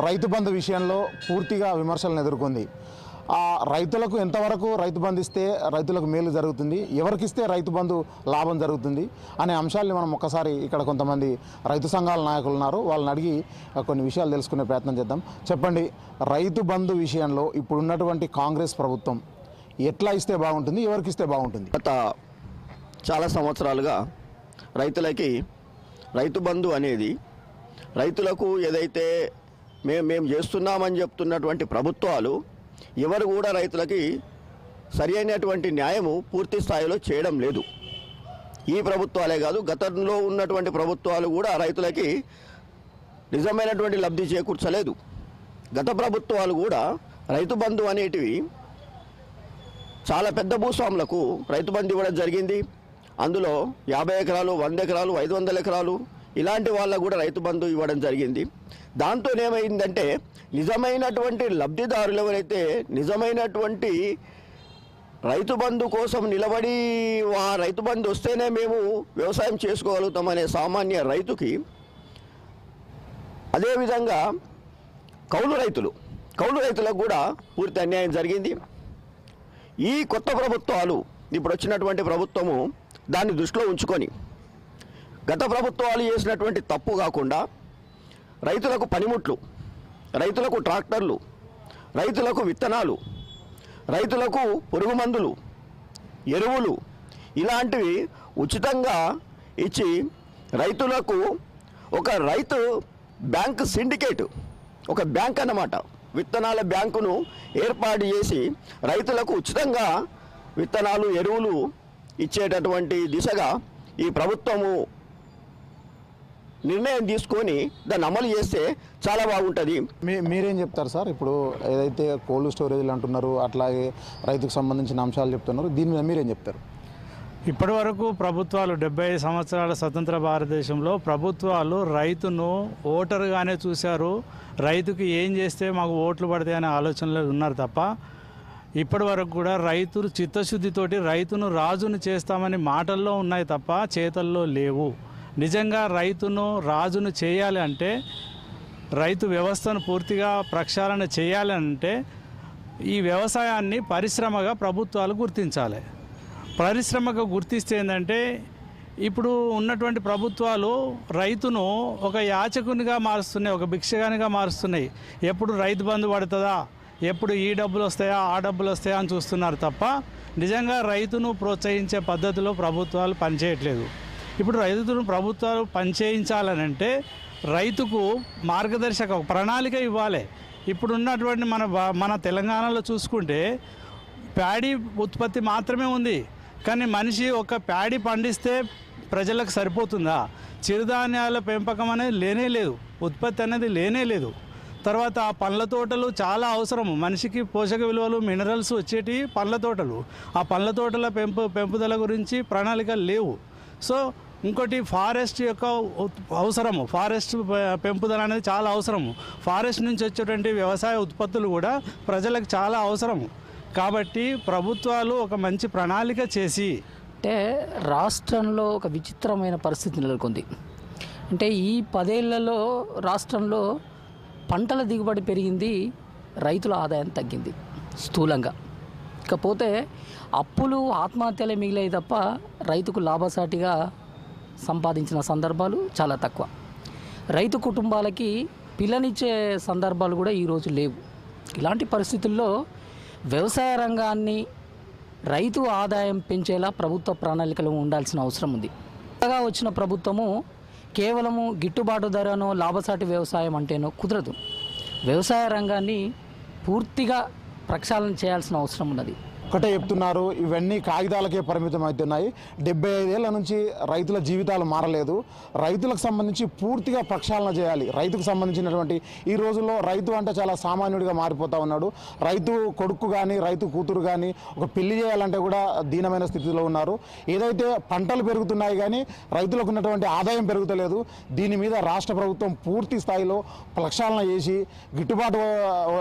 రైతు బంధు విషయంలో పూర్తిగా విమర్శలను ఎదుర్కొంది. ఆ రైతులకు ఎంతవరకు రైతు బంధు ఇస్తే రైతులకు మేలు జరుగుతుంది, ఎవరికిస్తే రైతు బంధు లాభం జరుగుతుంది అనే అంశాలని మనం ఒక్కసారి ఇక్కడ కొంతమంది రైతు సంఘాల నాయకులు ఉన్నారు, వాళ్ళని అడిగి కొన్ని విషయాలు తెలుసుకునే ప్రయత్నం చేద్దాం. చెప్పండి, రైతు బంధు విషయంలో ఇప్పుడున్నటువంటి కాంగ్రెస్ ప్రభుత్వం ఎట్లా ఇస్తే బాగుంటుంది, ఎవరికి ఇస్తే బాగుంటుంది? గత చాలా సంవత్సరాలుగా రైతులకి రైతు బంధు అనేది రైతులకు ఏదైతే మేము చేస్తున్నామని చెప్తున్నటువంటి ప్రభుత్వాలు ఎవరు కూడా రైతులకి సరి అయినటువంటి న్యాయము పూర్తి స్థాయిలో చేయడం లేదు. ఈ ప్రభుత్వాలే కాదు, గతంలో ఉన్నటువంటి ప్రభుత్వాలు కూడా రైతులకి నిజమైనటువంటి లబ్ధి చేకూర్చలేదు. గత ప్రభుత్వాలు కూడా రైతు బంధు అనేటివి చాలా పెద్ద భూస్వాములకు రైతు బంధు ఇవ్వడం జరిగింది. అందులో 50 ఎకరాలు, 100 ఎకరాలు, 500 ఎకరాలు ఇలాంటి వాళ్ళకు కూడా రైతు బంధు ఇవ్వడం జరిగింది. దాంతో ఏమైందంటే నిజమైనటువంటి లబ్ధిదారులు ఎవరైతే నిజమైనటువంటి రైతు బంధు కోసం నిలబడి ఆ రైతు బంధు వస్తేనే మేము వ్యవసాయం చేసుకోగలుగుతామనే సామాన్య రైతుకి, అదేవిధంగా కౌలు రైతులకు కూడా పూర్తి అన్యాయం జరిగింది. ఈ కొత్త ప్రభుత్వాలు ఇప్పుడు వచ్చినటువంటి ప్రభుత్వము దాన్ని దృష్టిలో ఉంచుకొని గత ప్రభుత్వాలు చేసినటువంటి తప్పు కాకుండా రైతులకు పనిముట్లు, రైతులకు ట్రాక్టర్లు, రైతులకు విత్తనాలు, రైతులకు పురుగు మందులు, ఎరువులు ఇలాంటివి ఉచితంగా ఇచ్చి రైతులకు ఒక రైతు బ్యాంక్ సిండికేట్, ఒక బ్యాంక్ అన్నమాట, విత్తనాల బ్యాంకును ఏర్పాటు చేసి రైతులకు ఉచితంగా విత్తనాలు, ఎరువులు ఇచ్చేటటువంటి దిశగా ఈ ప్రభుత్వము నిర్ణయం తీసుకొని దాన్ని అమలు చేస్తే చాలా బాగుంటుంది. మీరేం చెప్తారు సార్? ఇప్పుడు ఏదైతే కోల్డ్ స్టోరేజ్లు అంటున్నారు, అట్లాగే రైతుకు సంబంధించిన అంశాలు చెప్తున్నారు, దీని మీద మీరేం చెప్తారు? ఇప్పటి వరకు ప్రభుత్వాలు 75 సంవత్సరాల స్వతంత్ర భారతదేశంలో ప్రభుత్వాలు రైతును ఓటరుగానే చూశారు. రైతుకి ఏం చేస్తే మాకు ఓట్లు పడతాయి అనే ఆలోచనలో ఉన్నారు తప్ప ఇప్పటి వరకు కూడా రైతులు చిత్తశుద్ధితోటి రైతును రాజును చేస్తామని మాటల్లో ఉన్నాయి తప్ప చేతల్లో లేవు. నిజంగా రైతును రాజును చేయాలి అంటే, రైతు వ్యవస్థను పూర్తిగా ప్రక్షాళన చేయాలి అంటే ఈ వ్యవసాయాన్ని పరిశ్రమగా ప్రభుత్వాలు గుర్తించాలి. పరిశ్రమగా గుర్తిస్తే ఏంటంటే ఇప్పుడు ఉన్నటువంటి ప్రభుత్వాలు రైతును ఒక యాచకునిగా మారుస్తున్నాయి, ఒక భిక్షగానిగా మారుస్తున్నాయి. ఎప్పుడు రైతు బంధు పడుతుందా, ఎప్పుడు ఈ డబ్బులు వస్తాయా, ఆ డబ్బులు వస్తాయా అని చూస్తున్నారు తప్ప నిజంగా రైతును ప్రోత్సహించే పద్ధతిలో ప్రభుత్వాలు పనిచేయట్లేదు. ఇప్పుడు రైతును ప్రభుత్వాలు పనిచేయించాలనంటే రైతుకు మార్గదర్శక ప్రణాళిక ఇవ్వాలి. ఇప్పుడు ఉన్నటువంటి మన తెలంగాణలో చూసుకుంటే ప్యాడీ ఉత్పత్తి మాత్రమే ఉంది, కానీ మనిషి ఒక ప్యాడీ పండిస్తే ప్రజలకు సరిపోతుందా? చిరుధాన్యాల పెంపకం అనేది లేనే లేదు, ఉత్పత్తి అనేది లేనే లేదు. తర్వాత ఆ పండ్ల తోటలు చాలా అవసరము మనిషికి, పోషక విలువలు, మినరల్స్ వచ్చేటి పండ్ల తోటలు. ఆ పండ్ల తోటల పెంపుదల గురించి ప్రణాళికలు లేవు. సో ఇంకోటి ఫారెస్ట్ యొక్క అవసరము, ఫారెస్ట్ పెంపుదల అనేది చాలా అవసరము. ఫారెస్ట్ నుంచి వచ్చేటువంటి వ్యవసాయ ఉత్పత్తులు కూడా ప్రజలకు చాలా అవసరము. కాబట్టి ప్రభుత్వాలు ఒక మంచి ప్రణాళిక చేసి, అంటే రాష్ట్రంలో ఒక విచిత్రమైన పరిస్థితి నెలకొంది. అంటే ఈ 10 ఏళ్లలో రాష్ట్రంలో పంటల దిగుబడి పెరిగింది, రైతుల ఆదాయం తగ్గింది స్థూలంగా. ఇకపోతే అప్పులు, ఆత్మహత్యలే మిగిలాయి తప్ప రైతుకు లాభసాటిగా సంపాదించిన సందర్భాలు చాలా తక్కువ. రైతు కుటుంబాలకి పిల్లనిచ్చే సందర్భాలు కూడా ఈరోజు లేవు. ఇలాంటి పరిస్థితుల్లో వ్యవసాయ రంగాన్ని, రైతు ఆదాయం పెంచేలా ప్రభుత్వ ప్రణాళికలు ఉండాల్సిన అవసరం ఉంది. కొత్తగా వచ్చిన ప్రభుత్వము కేవలము గిట్టుబాటు ధరను, లాభసాటి వ్యవసాయం అంటేనో కుదరదు. వ్యవసాయ రంగాన్ని పూర్తిగా ప్రక్షాళన చేయాల్సిన అవసరం ఉన్నది. ఒకటే చెప్తున్నారు, ఇవన్నీ కాగితాలకే పరిమితం అవుతున్నాయి. 75 ఏళ్ల నుంచి రైతుల జీవితాలు మారలేదు. రైతులకు సంబంధించి పూర్తిగా ప్రక్షాళన చేయాలి. రైతుకు సంబంధించినటువంటి ఈ రోజుల్లో రైతు అంటే చాలా సామాన్యుడిగా మారిపోతూ ఉన్నాడు. రైతు కొడుకు కానీ, రైతు కూతురు కానీ ఒక పెళ్లి చేయాలంటే కూడా దీనమైన స్థితిలో ఉన్నారు. ఏదైతే పంటలు పెరుగుతున్నాయి కానీ రైతులకు ఉన్నటువంటి ఆదాయం పెరుగుతలేదు. దీని మీద రాష్ట్ర ప్రభుత్వం పూర్తి స్థాయిలో ప్రక్షాళన చేసి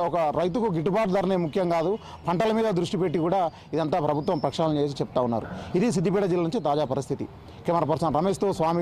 ఒక రైతుకు గిట్టుబాటు ధరనే ముఖ్యం కాదు, పంటల మీద దృష్టి పెట్టి కూడా ఇదంతా ప్రభుత్వం ప్రక్షాళన చేసి చెప్తా ఉన్నారు. ఇది సిద్దిపేట జిల్లా నుంచి తాజా పరిస్థితి. కెమెరా పర్సన్ రమేష్తో స్వామి.